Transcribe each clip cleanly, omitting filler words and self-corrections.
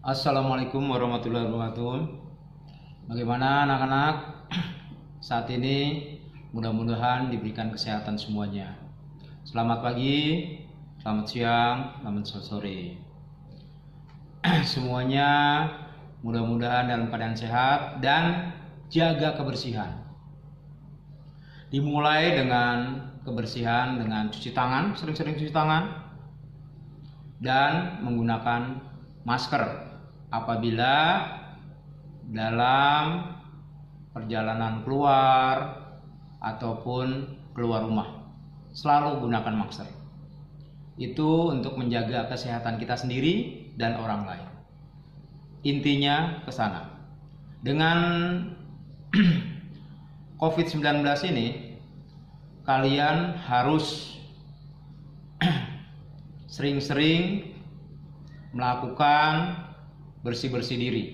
Assalamualaikum warahmatullahi wabarakatuh. Bagaimana anak-anak saat ini? Mudah-mudahan diberikan kesehatan semuanya. Selamat pagi, selamat siang, selamat sore. Semuanya mudah-mudahan dalam keadaan sehat dan jaga kebersihan. Dimulai dengan kebersihan dengan cuci tangan, sering-sering cuci tangan, dan menggunakan masker apabila dalam perjalanan keluar ataupun keluar rumah. Selalu gunakan masker. Itu untuk menjaga kesehatan kita sendiri dan orang lain. Intinya ke sana. Dengan COVID-19 ini, kalian harus sering-sering melakukan bersih-bersih diri.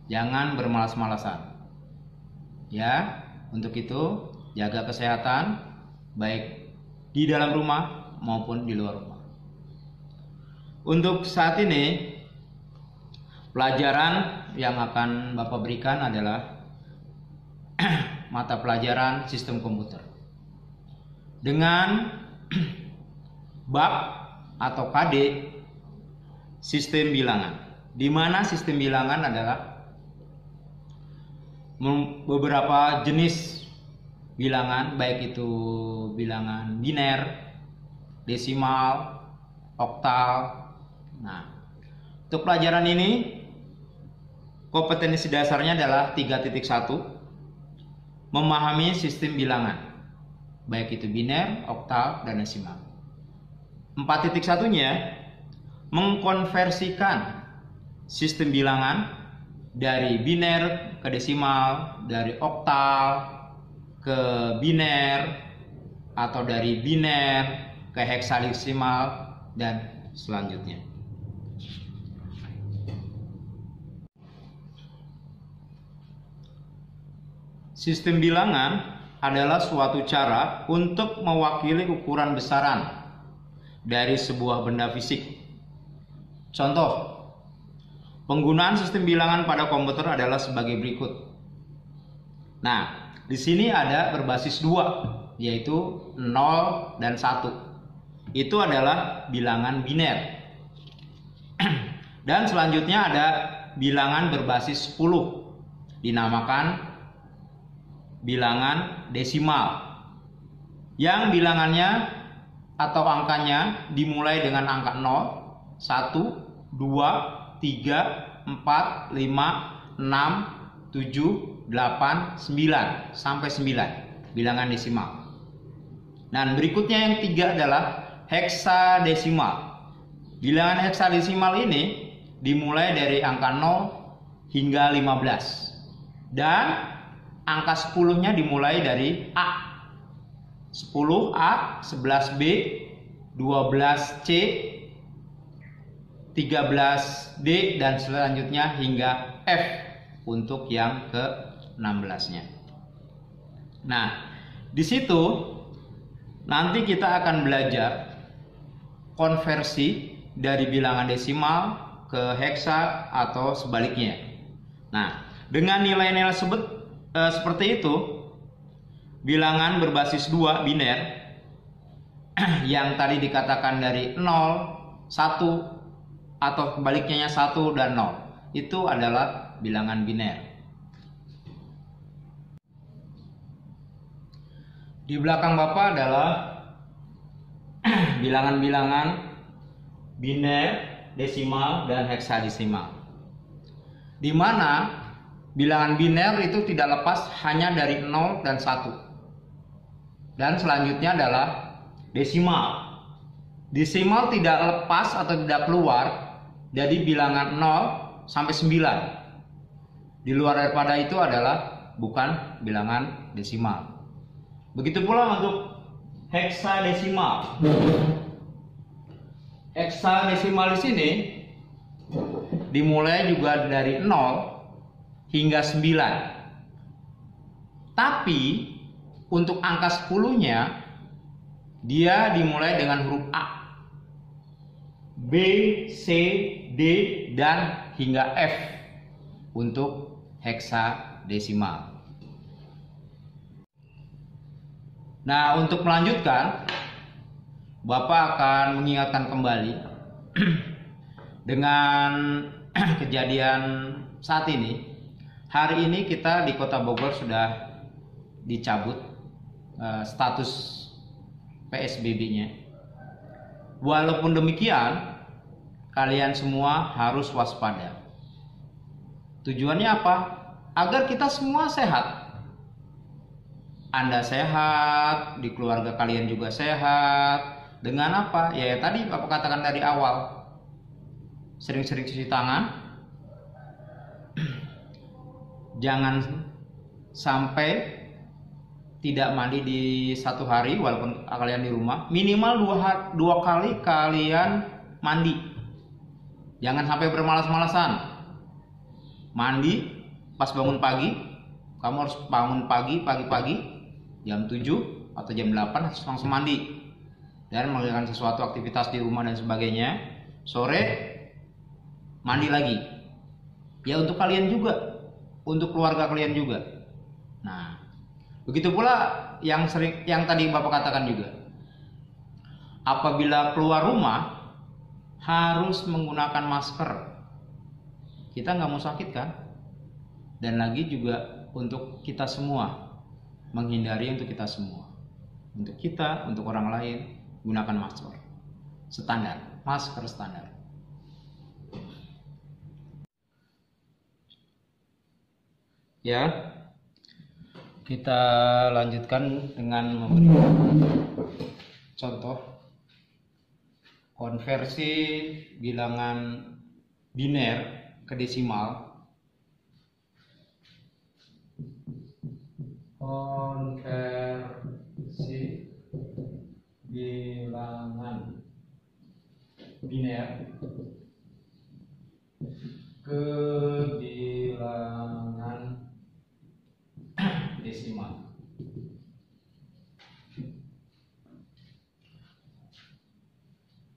Jangan bermalas-malasan. Ya, untuk itu jaga kesehatan baik di dalam rumah maupun di luar rumah. Untuk saat ini pelajaran yang akan Bapak berikan adalah mata pelajaran sistem komputer. Dengan bab atau KD sistem bilangan, di mana sistem bilangan adalah beberapa jenis bilangan, baik itu bilangan biner, desimal, oktal. Nah, untuk pelajaran ini kompetensi dasarnya adalah 3.1, memahami sistem bilangan, baik itu biner, oktal, dan desimal. 4.1-nya mengkonversikan sistem bilangan dari biner ke desimal, dari oktal ke biner, atau dari biner ke heksadesimal, dan selanjutnya. Sistem bilangan adalah suatu cara untuk mewakili ukuran besaran dari sebuah benda fisik. Contoh, penggunaan sistem bilangan pada komputer adalah sebagai berikut. Nah, di sini ada berbasis 2, yaitu 0 dan 1. Itu adalah bilangan biner. Dan selanjutnya ada bilangan berbasis 10, dinamakan bilangan desimal, yang bilangannya atau angkanya dimulai dengan angka 0, 1, 2, 3, 4, 5, 6, 7, 8, 9 sampai 9, bilangan desimal. Dan berikutnya yang 3 adalah heksadesimal. Bilangan heksadesimal ini dimulai dari angka 0 hingga 15. Dan angka 10-nya dimulai dari A. 10A, 11B, 12C, 13D, dan selanjutnya hingga F untuk yang ke-16-nya. Nah, di situ nanti kita akan belajar konversi dari bilangan desimal ke heksa atau sebaliknya. Nah, dengan nilai-nilai seperti itu, bilangan berbasis 2 biner yang tadi dikatakan dari 0, 1 atau kebaliknya 1 dan 0, itu adalah bilangan biner. Di belakang Bapak adalah bilangan-bilangan biner, desimal, dan heksadesimal, di mana bilangan biner itu tidak lepas hanya dari 0 dan 1. Dan selanjutnya adalah desimal. Desimal tidak lepas atau tidak keluar dari bilangan 0 sampai 9. Di luar daripada itu adalah bukan bilangan desimal. Begitu pula untuk heksadesimal. Heksadesimal di sini dimulai juga dari 0 hingga 9. Tapi untuk angka 10-nya dia dimulai dengan huruf A. B, C, D, dan hingga F untuk heksadesimal. Nah, untuk melanjutkan, Bapak akan mengingatkan kembali dengan kejadian saat ini. Hari ini kita di Kota Bogor sudah dicabut status PSBB-nya. Walaupun demikian, kalian semua harus waspada. Tujuannya apa? Agar kita semua sehat. Anda sehat, di keluarga kalian juga sehat. Dengan apa? Ya tadi Bapak katakan dari awal. Sering-sering cuci tangan. Jangan sampai tidak mandi di satu hari walaupun kalian di rumah. Minimal dua kali kalian mandi. Jangan sampai bermalas-malasan. Mandi pas bangun pagi. Kamu harus bangun pagi-pagi. Jam 7 atau jam 8 harus langsung mandi dan mengerjakan sesuatu aktivitas di rumah dan sebagainya. Sore mandi lagi. Ya untuk kalian juga, untuk keluarga kalian juga. Nah, begitu pula yang tadi Bapak katakan juga. Apabila keluar rumah harus menggunakan masker. Kita nggak mau sakit kan? Dan lagi juga untuk kita semua. Menghindari untuk kita semua, untuk kita, untuk orang lain, gunakan masker standar, masker standar. Ya, kita lanjutkan dengan memberi contoh konversi bilangan biner ke desimal. Konversi bilangan biner ke bilangan desimal.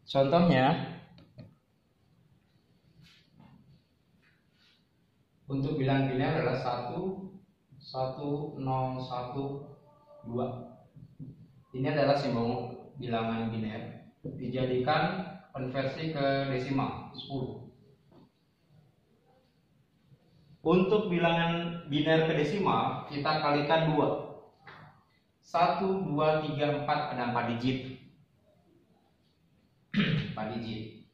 Contohnya, untuk bilangan biner adalah 1, 1, 0, 1, 2. Ini adalah simbol bilangan biner dijadikan konversi ke desimal 10. Untuk bilangan biner ke desimal kita kalikan 2. 1, 2, 3, 4 ada 4 digit. 4 digit.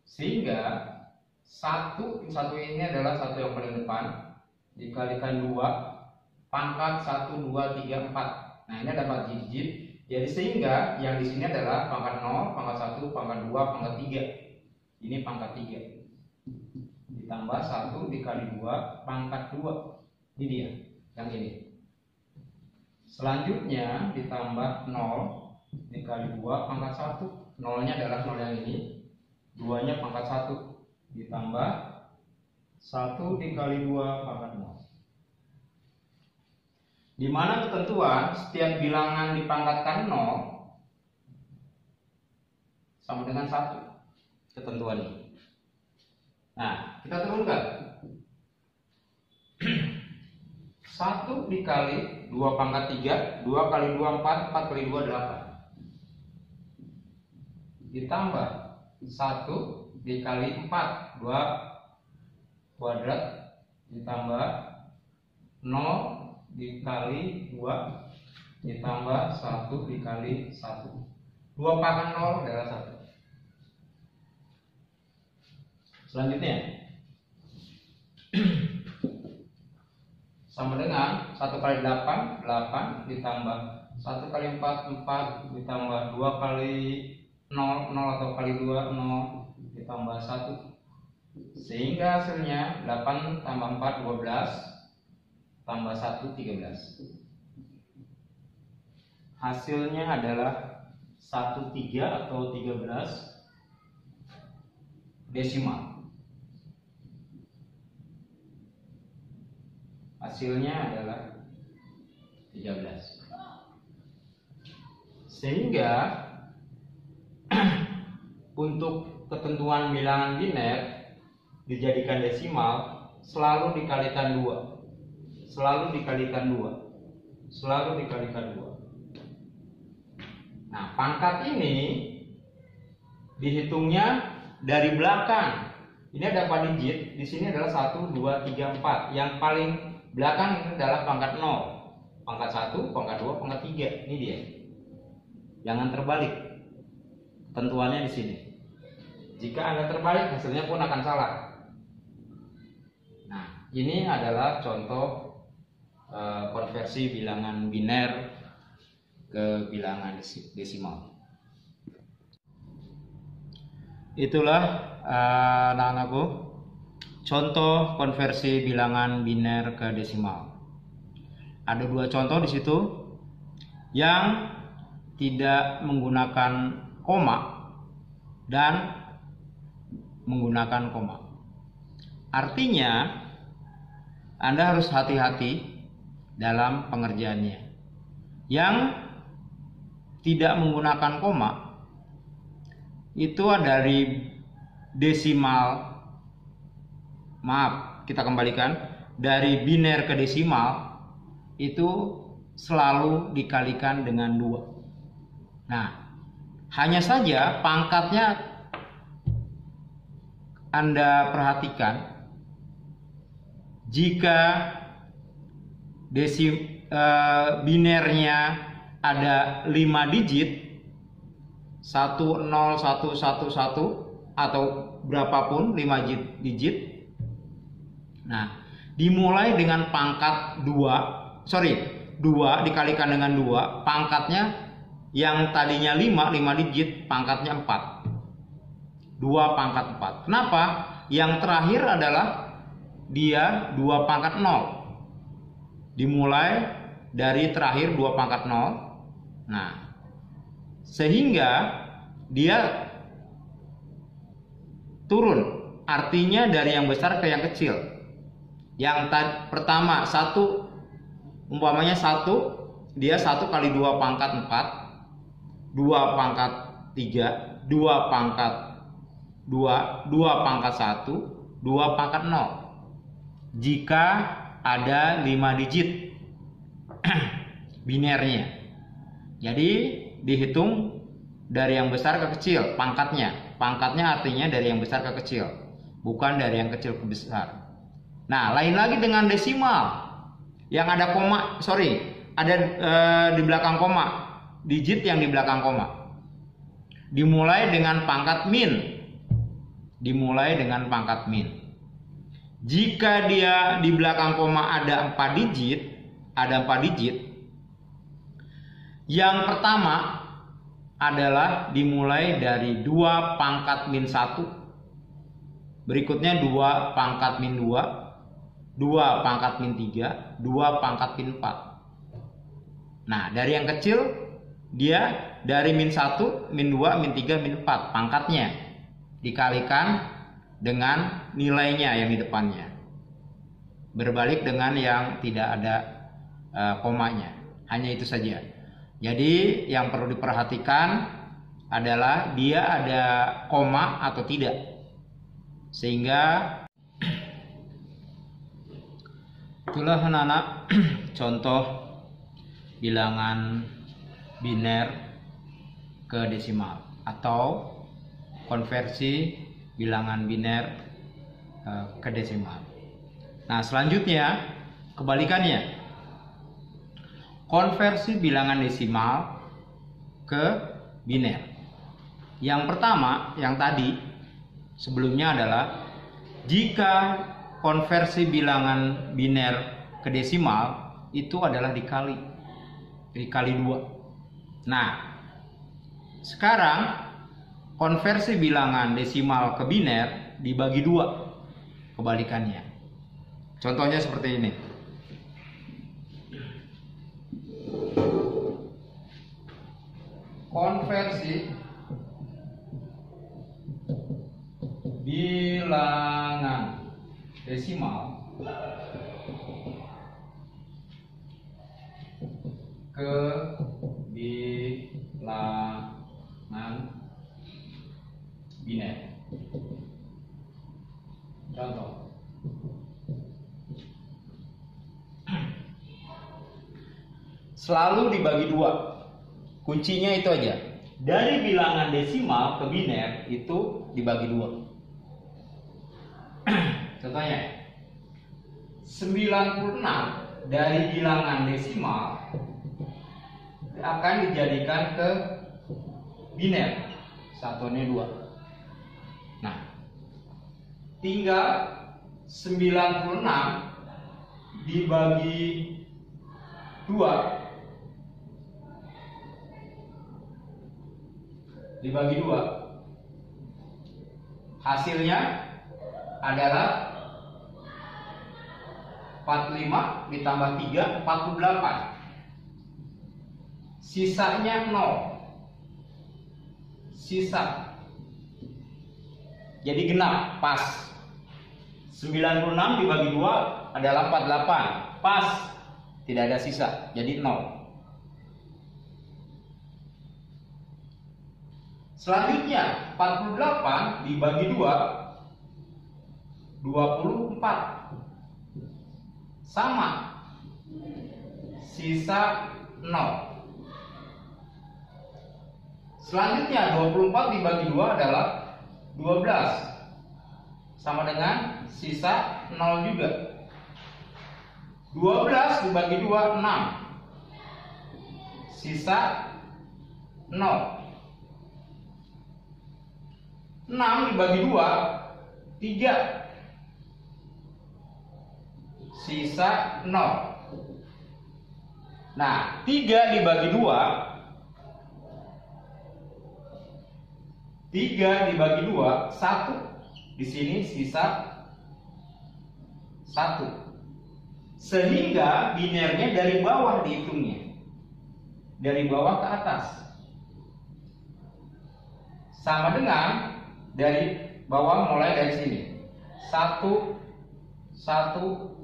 Sehingga satu ini adalah satu yang paling depan dikalikan 2 pangkat 1, 2, 3, 4. Nah, ini ada 4 digit. Jadi sehingga yang di sini adalah pangkat 0, pangkat 1, pangkat 2, pangkat 3. Ini pangkat 3. Ditambah 1 dikali 2 pangkat 2. Ini dia, yang ini. Selanjutnya ditambah 0 dikali 2 pangkat 1. 0-nya adalah 0 yang ini. 2-nya pangkat 1. Ditambah 1 dikali 2 pangkat 0. Di mana ketentuan setiap bilangan dipangkatkan 0 sama dengan 1. Ketentuan ini. Nah, kita turunkan. 1 dikali 2 pangkat 3, 2 kali 2 4, 4 kali 2 8. Ditambah 1 dikali 4, 2 kuadrat ditambah 0 dikali 2 ditambah 1 dikali 1. 2 pangkat 0 adalah 1. Selanjutnya sama dengan 1 kali 8 8 ditambah 1 kali 4 4 ditambah 2 kali 0 0 atau kali 2 0 ditambah 1. Sehingga hasilnya 8 tambah 4 12 tambah 1 13. Hasilnya adalah 13 atau 13 desimal. Hasilnya adalah 13. Sehingga untuk ketentuan bilangan biner dijadikan desimal selalu dikalikan 2. Selalu dikalikan 2. Selalu dikalikan 2. Nah, pangkat ini dihitungnya dari belakang. Ini ada berapa digit? Di sini adalah 1, 2, 3, 4. Yang paling belakang ini adalah pangkat 0. Pangkat 1, pangkat 2, pangkat 3. Ini dia. Jangan terbalik. Ketentuannya di sini. Jika Anda terbalik, hasilnya pun akan salah. Nah, ini adalah contoh konversi bilangan biner ke bilangan desimal. Itulah anak-anakku contoh konversi bilangan biner ke desimal. Ada 2 contoh di situ yang tidak menggunakan koma dan menggunakan koma. Artinya Anda harus hati-hati dalam pengerjaannya. Yang tidak menggunakan koma itu dari desimal, maaf, kita kembalikan, dari biner ke desimal itu selalu dikalikan dengan 2. Nah, hanya saja pangkatnya Anda perhatikan, jika binernya ada 5 digit, 1, 0, 1, 1, 1 atau berapapun 5 digit. Nah, dimulai dengan pangkat 2 dikalikan dengan 2, pangkatnya yang tadinya 5 digit, pangkatnya 4. 2 pangkat 4. Kenapa? Yang terakhir adalah dia 2 pangkat 0. Dimulai dari terakhir 2 pangkat 0. Nah, sehingga dia turun. Artinya dari yang besar ke yang kecil. Yang pertama 1, umpamanya 1, dia 1 kali 2 pangkat 4, 2 pangkat 3, 2 pangkat 2, 2 pangkat 1, 2 pangkat 0. Jika ada 5 digit binernya. Jadi dihitung dari yang besar ke kecil pangkatnya. Pangkatnya artinya dari yang besar ke kecil, bukan dari yang kecil ke besar. Nah, lain lagi dengan desimal yang ada koma, ada di belakang koma, digit yang di belakang koma. Dimulai dengan pangkat min. Dimulai dengan pangkat min. Jika dia di belakang koma ada 4 digit, yang pertama adalah dimulai dari 2 pangkat min 1. Berikutnya 2 pangkat min 2, 2 pangkat min 3, 2 pangkat min 4. Nah, dari yang kecil dia dari min 1, min 2, min 3, min 4 pangkatnya dikalikan dengan nilainya yang di depannya. Berbalik dengan yang tidak ada komanya. Hanya itu saja. Jadi yang perlu diperhatikan adalah dia ada koma atau tidak. Sehingga itulah anak-anak contoh bilangan biner ke desimal atau konversi bilangan biner ke desimal. Nah, selanjutnya kebalikannya. Konversi bilangan desimal ke biner. Yang pertama, yang tadi sebelumnya adalah jika konversi bilangan biner ke desimal itu adalah dikali 2. Nah, sekarang konversi bilangan desimal ke biner dibagi 2, kebalikannya. Contohnya seperti ini. Konversi bilangan desimal ke bilangan biner. Contoh. Selalu dibagi 2. Kuncinya itu aja. Dari bilangan desimal ke biner itu dibagi 2. Contohnya 96 dari bilangan desimal akan dijadikan ke biner, satuannya 2. Nah, tinggal 96 dibagi 2 hasilnya adalah 45 ditambah 3, 48. Sisanya 0. Sisa. Jadi genap, pas. 96 dibagi 2 adalah 48. Pas. Tidak ada sisa, jadi 0. Selanjutnya 48 dibagi 2 24. Sama. Sisa 0. Selanjutnya 24 dibagi 2 adalah 12. Sama dengan sisa 0 juga. 12 dibagi 2 6. Sisa 0. 6 dibagi 2 3. Sisa 0. Nah, 3 dibagi 2 1. Di sini sisa 1. Sehingga binernya dari bawah dihitungnya. Dari bawah ke atas. Sama dengan dari bawah mulai dari sini. 1 1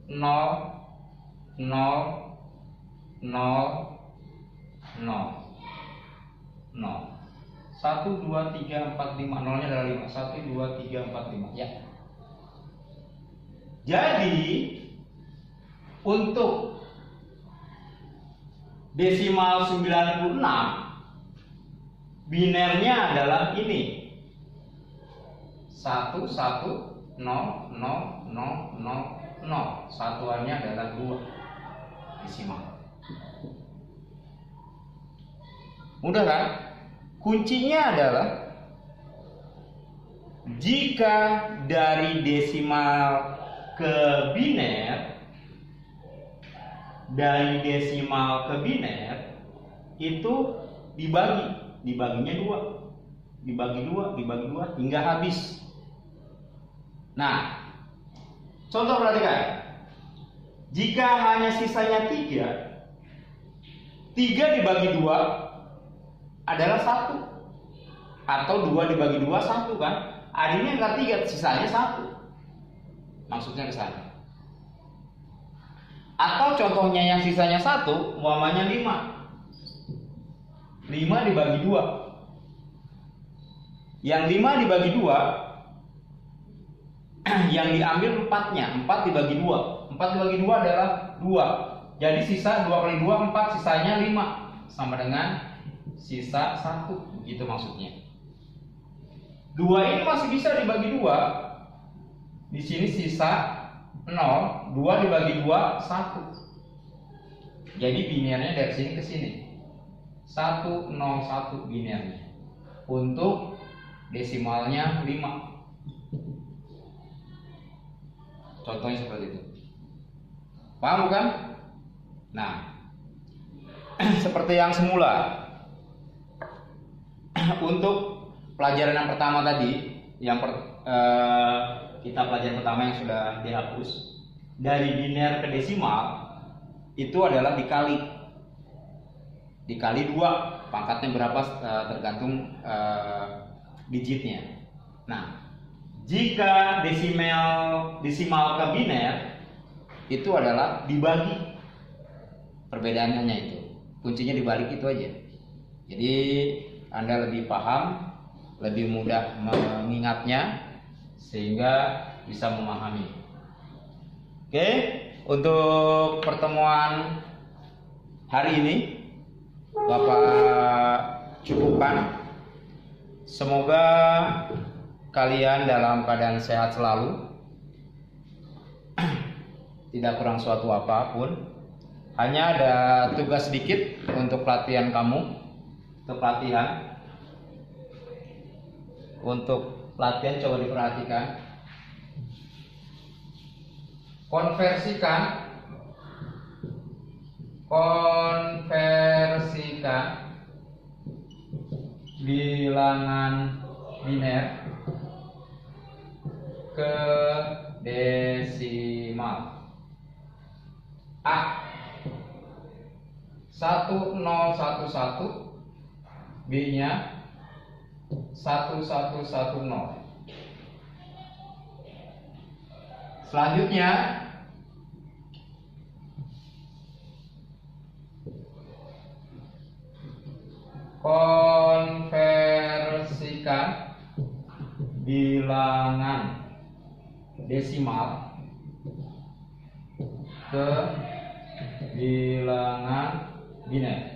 0 0 0 0 0 1 2 3 4 5. Nolnya adalah 5. 1 2 3 4 5 ya. Jadi untuk desimal 96 binernya adalah ini 1 1 0 0 0 0 0. Satuannya adalah 2 desimal. Mudah kan? Kuncinya adalah jika dari desimal ke biner, itu dibaginya 2, dibagi 2 hingga habis. Nah, contoh perhatikan. Jika hanya sisanya 3 dibagi 2 adalah 1. Atau 2 dibagi 2 1 kan? Adanya angka 3, sisanya 1. Maksudnya ke sana. Atau contohnya yang sisanya 1, umpamanya 5. 5 dibagi 2. Yang 5 dibagi 2 yang diambil 4-nya. 4 dibagi 2. 4 dibagi 2 adalah 2. Jadi sisa 2 kali 2 4, sisanya 5. Sama dengan sisa 1. Begitu maksudnya. 2 ini masih bisa dibagi 2. Di sini sisa 0. 2 dibagi 2 1. Jadi binernya dari sini ke sini 1 0 1 binernya. Untuk desimalnya 5. Contohnya seperti itu. Paham bukan? Nah, seperti yang semula. Untuk pelajaran yang pertama tadi, kita pelajaran pertama yang sudah dihapus, dari biner ke desimal itu adalah dikali 2. Pangkatnya berapa tergantung digitnya. Nah, jika desimal ke biner itu adalah dibagi. Perbedaannya hanya itu. Kuncinya dibalik itu aja. Jadi Anda lebih paham, lebih mudah mengingatnya sehingga bisa memahami. Oke, untuk pertemuan hari ini Bapak cukupkan. Semoga kalian dalam keadaan sehat selalu, tidak kurang suatu apapun. Hanya ada tugas sedikit untuk pelatihan kamu. Untuk pelatihan coba diperhatikan. Konversikan bilangan biner ke desimal. A 1011, B nya 1110. Selanjutnya konversikan bilangan desimal ke bilangan biner.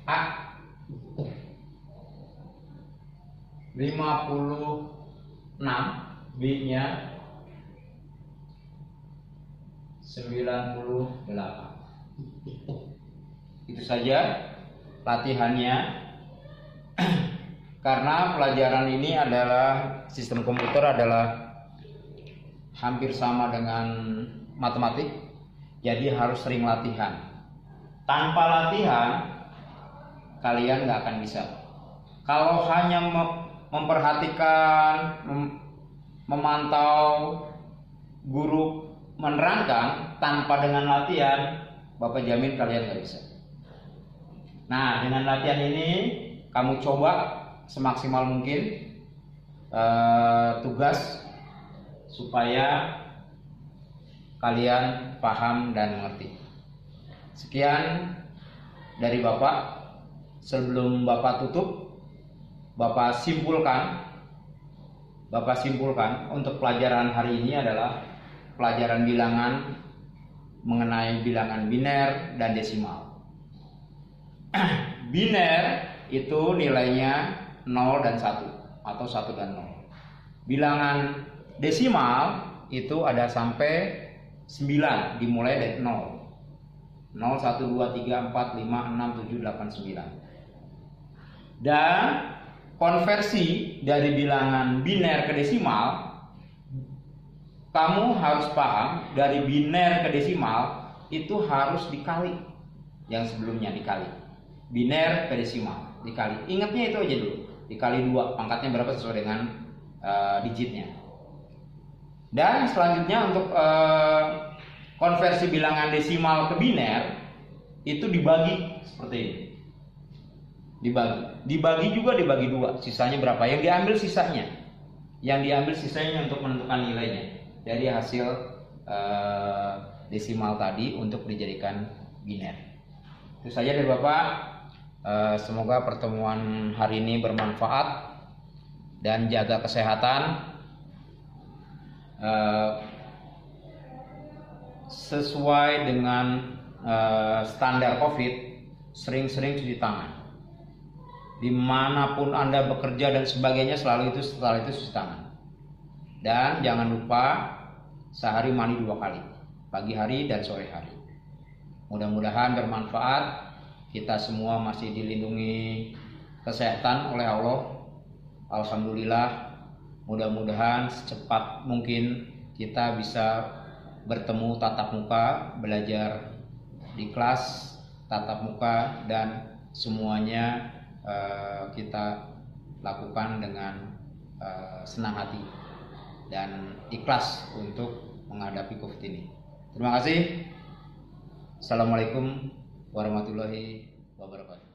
A 56, B nya 98. Itu saja latihannya. Karena pelajaran ini adalah sistem komputer adalah hampir sama dengan matematik, jadi harus sering latihan. Tanpa latihan kalian nggak akan bisa. Kalau hanya memperhatikan, memantau guru menerangkan tanpa dengan latihan, Bapak jamin kalian nggak bisa. Nah, dengan latihan ini kamu coba semaksimal mungkin tugas supaya kalian paham dan mengerti. Sekian dari Bapak. Sebelum Bapak tutup, Bapak simpulkan untuk pelajaran hari ini adalah pelajaran bilangan mengenai bilangan biner dan desimal. Biner itu nilainya 0 dan 1 atau 1 dan 0. Bilangan desimal itu ada sampai 9, dimulai dari 0. 0, 1, 2, 3, 4, 5, 6, 7, 8, 9. Dan konversi dari bilangan biner ke desimal, kamu harus paham dari biner ke desimal itu harus dikali. Yang sebelumnya dikali. Biner ke desimal dikali. Ingatnya itu aja dulu. Dikali 2, pangkatnya berapa sesuai dengan digitnya. Dan selanjutnya untuk konversi bilangan desimal ke biner itu dibagi seperti ini. Dibagi juga dibagi 2. Sisanya berapa? Yang diambil sisanya untuk menentukan nilainya dari hasil desimal tadi untuk dijadikan biner. Itu saja dari Bapak. Semoga pertemuan hari ini bermanfaat dan jaga kesehatan. Sesuai dengan standar COVID, sering-sering cuci tangan. Dimanapun Anda bekerja dan sebagainya, setelah itu cuci tangan. Dan jangan lupa sehari mandi 2 kali, pagi hari dan sore hari. Mudah-mudahan bermanfaat. Kita semua masih dilindungi kesehatan oleh Allah. Alhamdulillah. Mudah-mudahan secepat mungkin kita bisa bertemu tatap muka, belajar di kelas tatap muka, dan semuanya kita lakukan dengan senang hati dan ikhlas untuk menghadapi COVID ini. Terima kasih. Assalamualaikum warahmatullahi wabarakatuh.